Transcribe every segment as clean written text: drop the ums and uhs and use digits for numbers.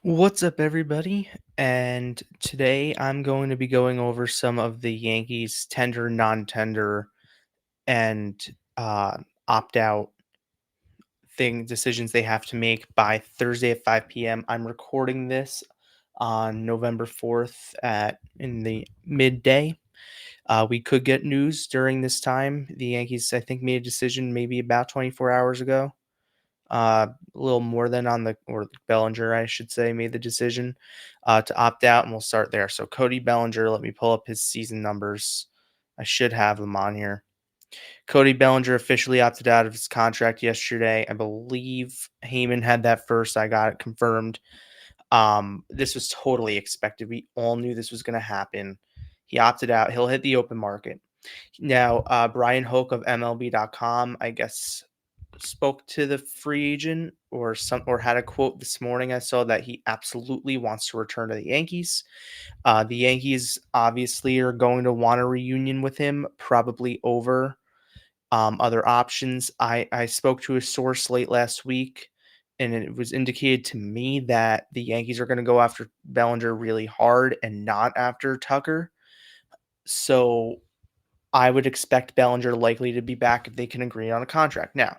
What's up, everybody? And today I'm going to be going over some of the Yankees tender, non-tender, and uh, opt-out decisions they have to make by Thursday at 5 p.m. I'm recording this on November 4th at in the midday. We could get news during this time. The Yankees, I think, made a decision maybe about 24 hours ago. A little more than Bellinger, I should say, made the decision to opt out, and we'll start there. So Cody Bellinger, let me pull up his season numbers. I should have them on here. Cody Bellinger officially opted out of his contract yesterday. I believe Heyman had that first. I got it confirmed. This was totally expected. We all knew this was going to happen. He opted out. He'll hit the open market. Now, Brian Hoke of MLB.com, I guess, spoke to the free agent or had a quote this morning. I saw that he absolutely wants to return to the Yankees. The Yankees obviously are going to want a reunion with him, probably over other options. I spoke to a source late last week, and it was indicated to me that the Yankees are going to go after Bellinger really hard and not after Tucker. So I would expect Bellinger likely to be back if they can agree on a contract. Now,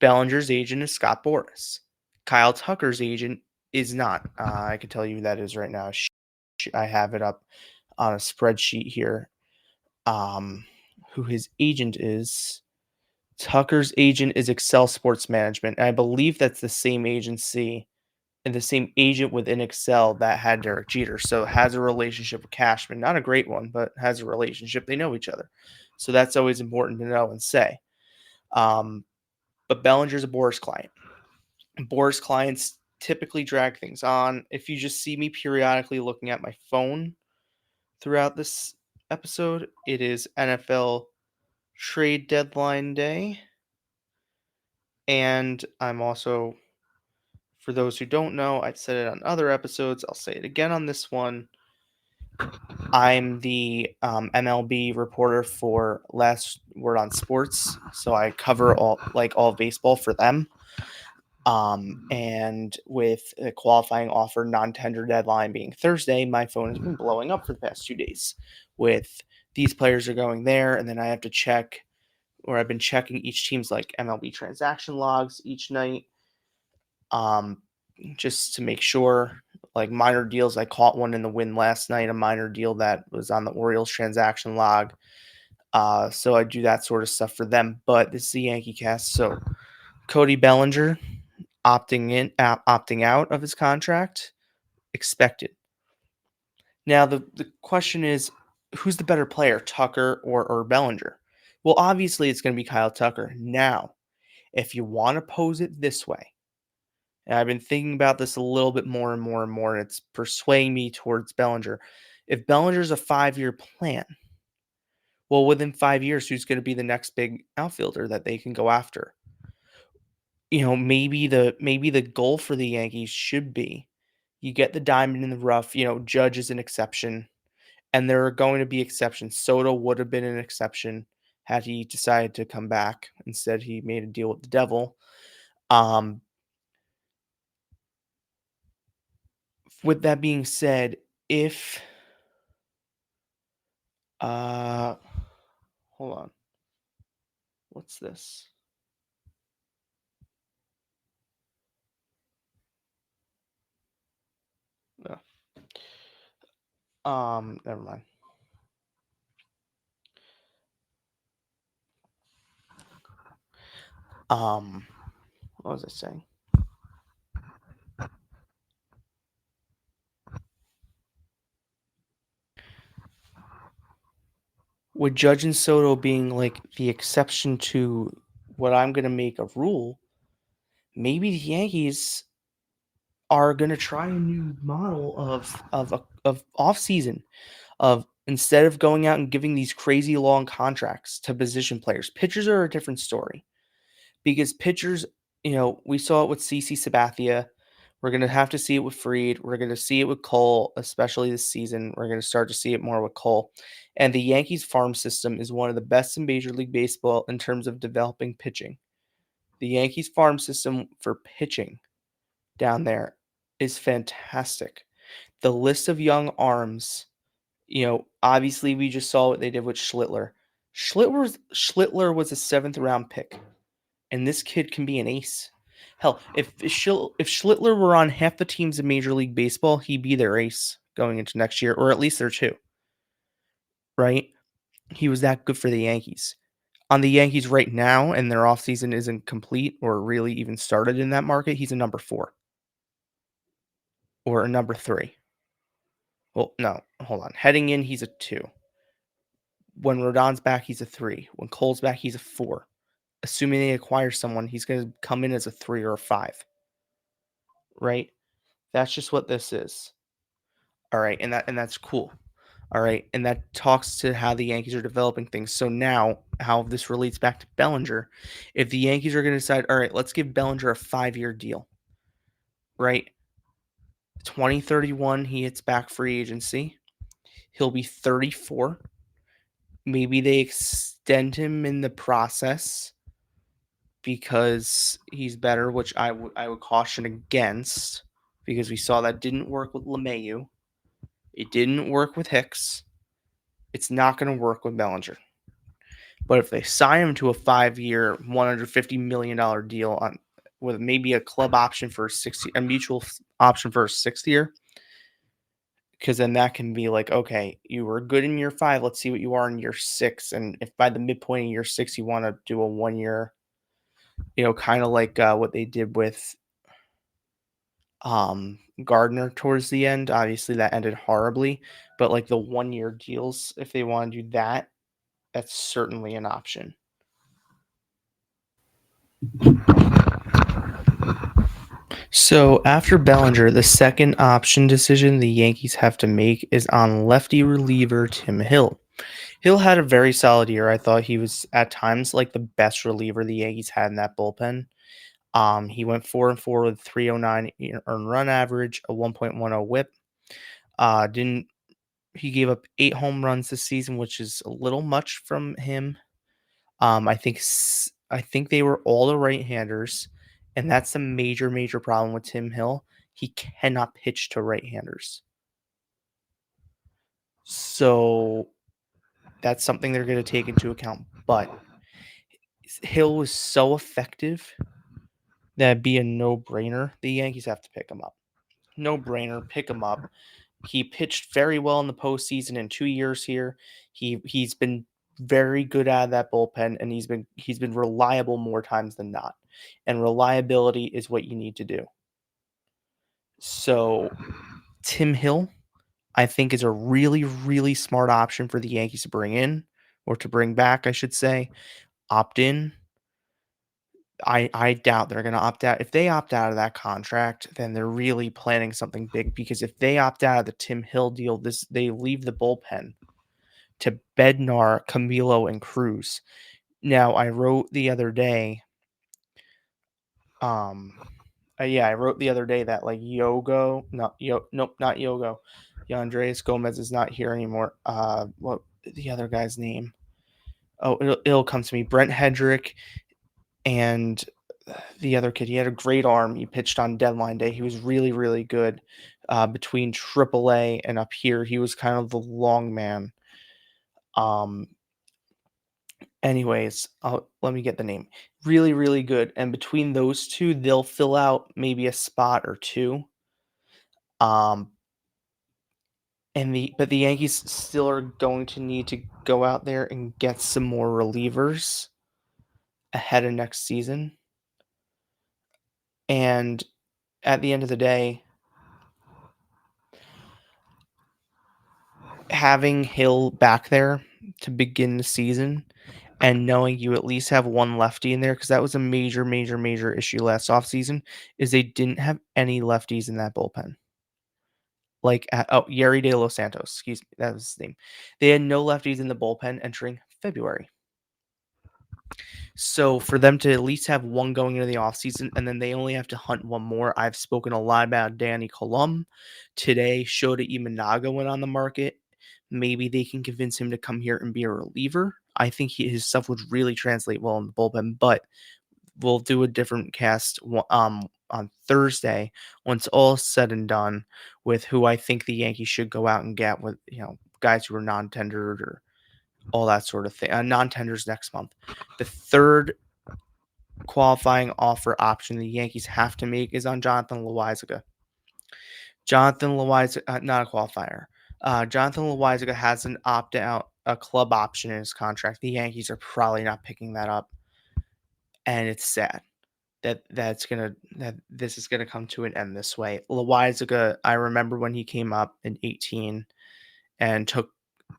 Bellinger's agent is Scott Boras. Kyle Tucker's agent is not. I can tell you that is right now. I have it up on a spreadsheet here. Who his agent is. Tucker's agent is Excel Sports Management. And I believe that's the same agency and the same agent within Excel that had Derek Jeter. So has a relationship with Cashman. Not a great one, but has a relationship. They know each other. So that's always important to know and say. But Bellinger's a Boras client. Boras clients typically drag things on. If you just see me periodically looking at my phone throughout this episode, it is NFL trade deadline day. And I'm also, for those who don't know, I've said it on other episodes. I'll say it again on this one. I'm the MLB reporter for Last Word on Sports. So I cover all of baseball for them. And with a qualifying offer non-tender deadline being Thursday, my phone has been blowing up for the past 2 days with these players are going there. And then I have to check, or I've been checking each team's like MLB transaction logs each night. Just to make sure, like minor deals. I caught one in the win last night, a minor deal that was on the Orioles transaction log. So I do that sort of stuff for them. But this is the Yankee cast. So Cody Bellinger, opting out of his contract, expected. Now the question is, who's the better player, Tucker or Bellinger? Well, obviously it's going to be Kyle Tucker. Now, if you want to pose it this way, and I've been thinking about this a little bit more and more and more, and it's persuading me towards Bellinger. If Bellinger's a 5-year plan, well, within 5 years, who's going to be the next big outfielder that they can go after? Maybe the goal for the Yankees should be you get the diamond in the rough. Judge is an exception, and there are going to be exceptions. Soto would have been an exception had he decided to come back. Instead, he made a deal with the devil. With that being said, if hold on, what's this? No. Never mind. What was I saying? With Judge and Soto being like the exception to what I'm gonna make a rule, maybe the Yankees are gonna try a new model of off season, of instead of going out and giving these crazy long contracts to position players. Pitchers are a different story because pitchers, we saw it with CC Sabathia. We're going to have to see it with Fried. We're going to see it with Cole, especially this season. We're going to start to see it more with Cole. And the Yankees farm system is one of the best in Major League Baseball in terms of developing pitching. The Yankees farm system for pitching down there is fantastic. The list of young arms, obviously we just saw what they did with Schlittler. Schlittler was a 7th round pick, and this kid can be an ace. Hell, if Schlittler were on half the teams in Major League Baseball, he'd be their ace going into next year, or at least their two, right? He was that good for the Yankees. On the Yankees right now, and their offseason isn't complete or really even started in that market, he's a number 4 or a number 3. Well, no, hold on. Heading in, he's a 2. When Rodon's back, he's a 3. When Cole's back, he's a 4. Assuming they acquire someone, he's going to come in as a 3 or a 5, right? That's just what this is. All right, and that's cool. All right, and that talks to how the Yankees are developing things. So now, how this relates back to Bellinger, if the Yankees are going to decide, all right, let's give Bellinger a 5-year deal, right? 2031, he hits back free agency. He'll be 34. Maybe they extend him in the process because he's better, which I would caution against, because we saw that didn't work with LeMahieu. It didn't work with Hicks. It's not going to work with Bellinger. But if they sign him to a 5-year, $150 million deal with maybe a club option for a mutual option for a 6th year, because then that can be like, okay, you were good in year 5. Let's see what you are in year 6. And if by the midpoint of year 6 you want to do a 1-year, kind of like what they did with Gardner towards the end. Obviously, that ended horribly, but like the 1-year deals, if they want to do that, that's certainly an option. So after Bellinger, the second option decision the Yankees have to make is on lefty reliever Tim Hill. Hill had a very solid year. I thought he was at times like the best reliever the Yankees had in that bullpen. He went 4-4 with 309 earned run average, a 1.10 WHIP. Didn't He gave up 8 home runs this season, which is a little much from him. I think they were all the right-handers, and that's a major, major problem with Tim Hill. He cannot pitch to right-handers. So that's something they're going to take into account. But Hill was so effective that it'd be a no-brainer. The Yankees have to pick him up. No-brainer, pick him up. He pitched very well in the postseason in 2 years here. He's been very good out of that bullpen, and he's been reliable more times than not. And reliability is what you need to do. So Tim Hill, I think, is a really, really smart option for the Yankees to bring in, or to bring back, I should say. Opt in. I doubt they're going to opt out. If they opt out of that contract, then they're really planning something big, because if they opt out of the Tim Hill deal, they leave the bullpen to Bednar, Camilo, and Cruz. Now, I wrote the other day, I wrote the other day that like not Yogo, Andres Gomez is not here anymore. What the other guy's name? Oh, it'll come to me. Brent Hedrick and the other kid. He had a great arm. He pitched on deadline day. He was really, really good. Between AAA and up here, he was kind of the long man. Anyways, let me get the name. Really, really good. And between those two, they'll fill out maybe a spot or two. But the Yankees still are going to need to go out there and get some more relievers ahead of next season. And at the end of the day, having Hill back there to begin the season and knowing you at least have one lefty in there, because that was a major, major, major issue last offseason, is they didn't have any lefties in that bullpen. Yeri De Los Santos, excuse me, that was his name. They had no lefties in the bullpen entering February. So for them to at least have one going into the offseason, and then they only have to hunt one more. I've spoken a lot about Danny Colum. Today, Shota Imanaga went on the market. Maybe they can convince him to come here and be a reliever. I think his stuff would really translate well in the bullpen, but we'll do a different cast on Thursday once all said and done with who I think the Yankees should go out and get with guys who are non-tendered or all that sort of thing. Non-tenders next month. The third qualifying offer option the Yankees have to make is on Jonathan Loaisiga. Jonathan Loaisiga, not a qualifier. Jonathan Loaisiga has an opt-out, a club option in his contract. The Yankees are probably not picking that up, and it's sad that this is gonna come to an end this way. Loaisiga, I remember when he came up in 18 and took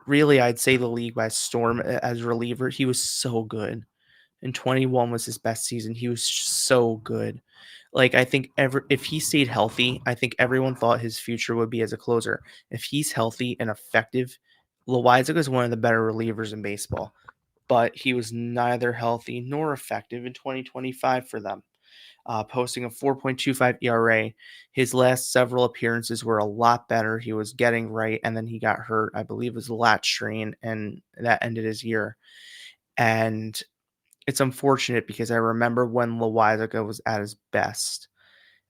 really, I'd say, the league by storm as a reliever. He was so good. And 21 was his best season. He was so good. Like, I think if he stayed healthy, I think everyone thought his future would be as a closer. If he's healthy and effective, Loizaga is one of the better relievers in baseball. But he was neither healthy nor effective in 2025 for them, posting a 4.25 ERA. His last several appearances were a lot better. He was getting right, and then he got hurt. I believe it was a lat strain, and that ended his year. And it's unfortunate because I remember when Loizaga was at his best,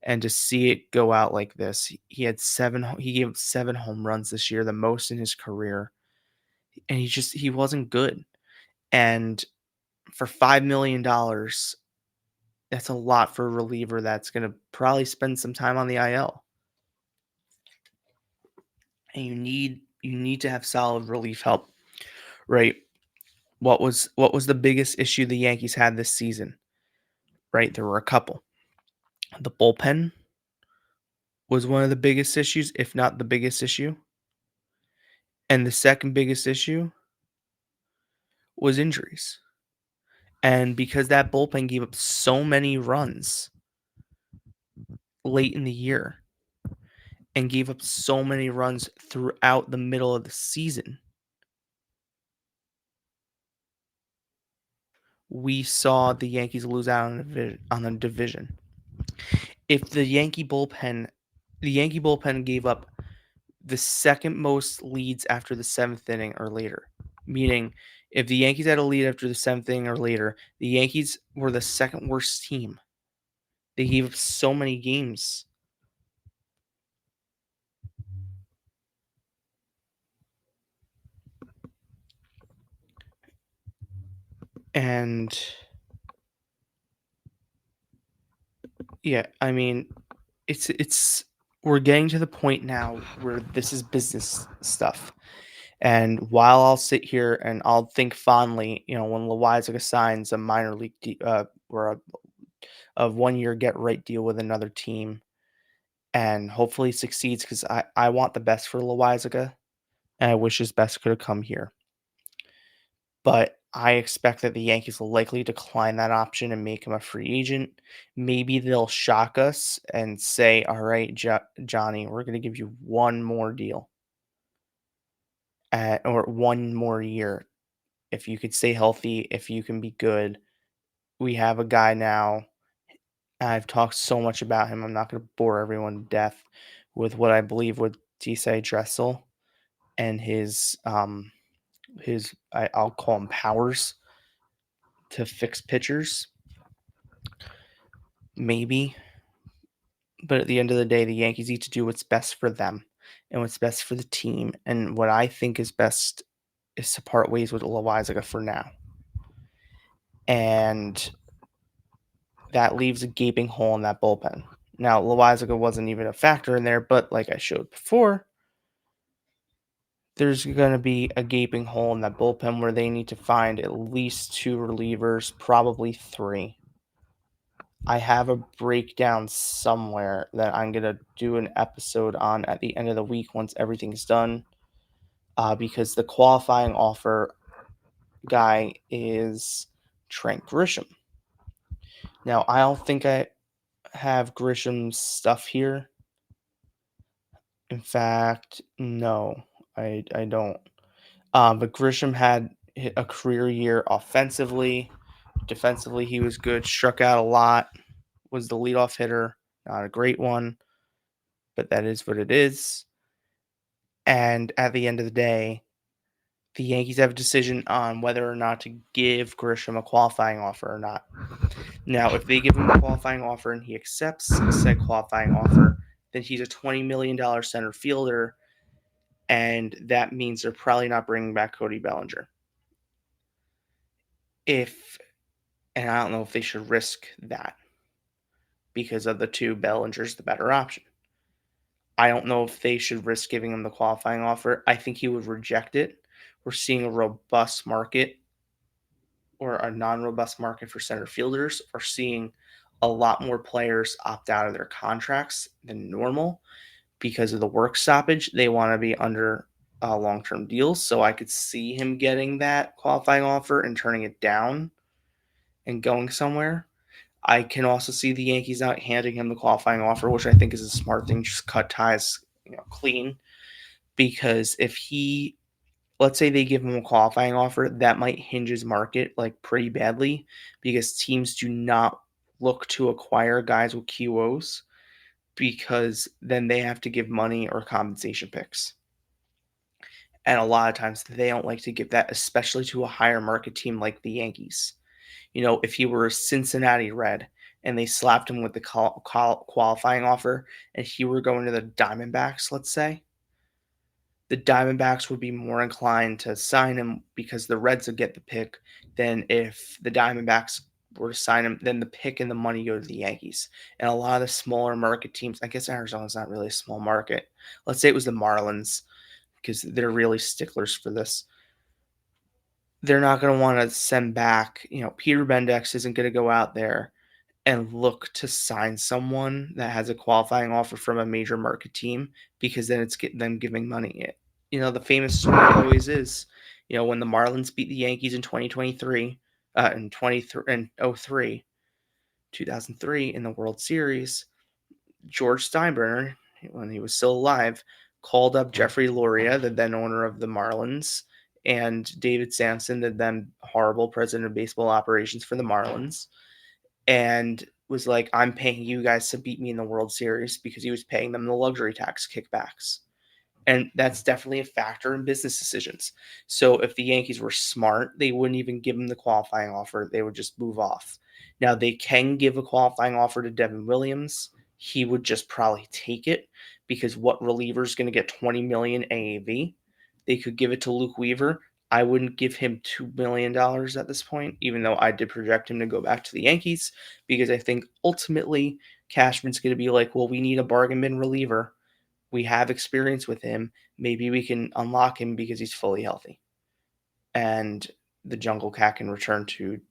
and to see it go out like this, he gave 7 home runs this year, the most in his career, and he wasn't good. And for $5 million, that's a lot for a reliever that's gonna probably spend some time on the IL. And you need to have solid relief help, right? What was the biggest issue the Yankees had this season? Right? There were a couple. The bullpen was one of the biggest issues, if not the biggest issue. And the second biggest issue was injuries. And because that bullpen gave up so many runs late in the year and gave up so many runs throughout the middle of the season, we saw the Yankees lose out on the division. If the Yankee bullpen gave up the second most leads after the seventh inning or later. Meaning, if the Yankees had a lead after the seventh inning or later, the Yankees were the second worst team. They gave up so many games. And yeah, I mean, it's we're getting to the point now where this is business stuff. And while I'll sit here and I'll think fondly, when Loizaga signs a minor league or a 1 year get right deal with another team, and hopefully succeeds because I want the best for Loizaga, and I wish his best could have come here. But I expect that the Yankees will likely decline that option and make him a free agent. Maybe they'll shock us and say, "All right, Johnny, we're going to give you one more deal or 1 more year. If you could stay healthy, if you can be good, we have a guy now." I've talked so much about him. I'm not going to bore everyone to death with what I believe with Tisei Dressel and I'll call him powers to fix pitchers. Maybe, but at the end of the day, the Yankees need to do what's best for them and what's best for the team. And what I think is best is to part ways with Loizaga for now. And that leaves a gaping hole in that bullpen. Now, Loizaga wasn't even a factor in there, but like I showed before, there's going to be a gaping hole in that bullpen where they need to find at least 2 relievers, probably 3. I have a breakdown somewhere that I'm going to do an episode on at the end of the week once everything's done, because the qualifying offer guy is Trent Grisham. Now, I don't think I have Grisham's stuff here. In fact, no, I don't. But Grisham had a career year offensively. Defensively, he was good, struck out a lot, was the leadoff hitter. Not a great one, but that is what it is. And at the end of the day, the Yankees have a decision on whether or not to give Grisham a qualifying offer or not. Now, if they give him a qualifying offer and he accepts said qualifying offer, then he's a $20 million center fielder, and that means they're probably not bringing back Cody Bellinger. And I don't know if they should risk that because of the two, Bellinger's the better option. I don't know if they should risk giving him the qualifying offer. I think he would reject it. We're seeing a robust market or a non-robust market for center fielders. We're seeing a lot more players opt out of their contracts than normal because of the work stoppage. They want to be under long-term deals. So I could see him getting that qualifying offer and turning it down and going somewhere. I can also see the Yankees not handing him the qualifying offer, which I think is a smart thing. Just cut ties, clean. Because if he, let's say they give him a qualifying offer, that might hinge his market like pretty badly because teams do not look to acquire guys with QOs because then they have to give money or compensation picks. And a lot of times they don't like to give that, especially to a higher market team like the Yankees. If he were a Cincinnati Red and they slapped him with the qualifying offer and he were going to the Diamondbacks, let's say, the Diamondbacks would be more inclined to sign him because the Reds would get the pick than if the Diamondbacks were to sign him, then the pick and the money go to the Yankees. And a lot of the smaller market teams, I guess Arizona's not really a small market. Let's say it was the Marlins because they're really sticklers for this. They're not going to want to send back, Peter Bendex isn't going to go out there and look to sign someone that has a qualifying offer from a major market team because then it's them giving money. The famous story always is, when the Marlins beat the Yankees in 2023, in 2003, 2003 in the World Series, George Steinbrenner, when he was still alive, called up Jeffrey Loria, the then owner of the Marlins, and David Sampson, the then horrible president of baseball operations for the Marlins, and was like, I'm paying you guys to beat me in the World Series because he was paying them the luxury tax kickbacks. And that's definitely a factor in business decisions. So if the Yankees were smart, they wouldn't even give him the qualifying offer. They would just move off. Now they can give a qualifying offer to Devin Williams. He would just probably take it because what reliever is going to get $20 million AAV? They could give it to Luke Weaver. I wouldn't give him $2 million at this point, even though I did project him to go back to the Yankees because I think ultimately Cashman's going to be like, well, we need a bargain bin reliever. We have experience with him. Maybe we can unlock him because he's fully healthy. And the jungle cat can return to,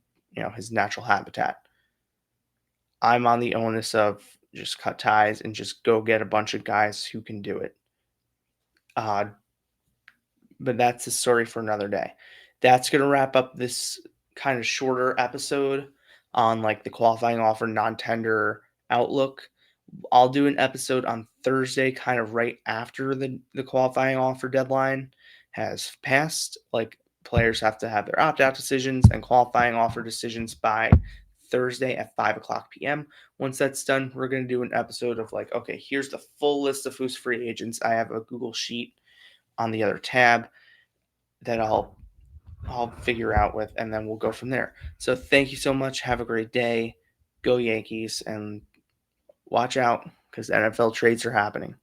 his natural habitat. I'm on the onus of just cut ties and just go get a bunch of guys who can do it. But that's a story for another day. That's going to wrap up this kind of shorter episode on like the qualifying offer non-tender outlook. I'll do an episode on Thursday, kind of right after the qualifying offer deadline has passed. Like players have to have their opt-out decisions and qualifying offer decisions by Thursday at 5:00 p.m. Once that's done, we're going to do an episode of like, okay, here's the full list of who's free agents. I have a Google Sheet on the other tab that I'll figure out with, and then we'll go from there. So thank you so much. Have a great day. Go Yankees, and watch out because NFL trades are happening.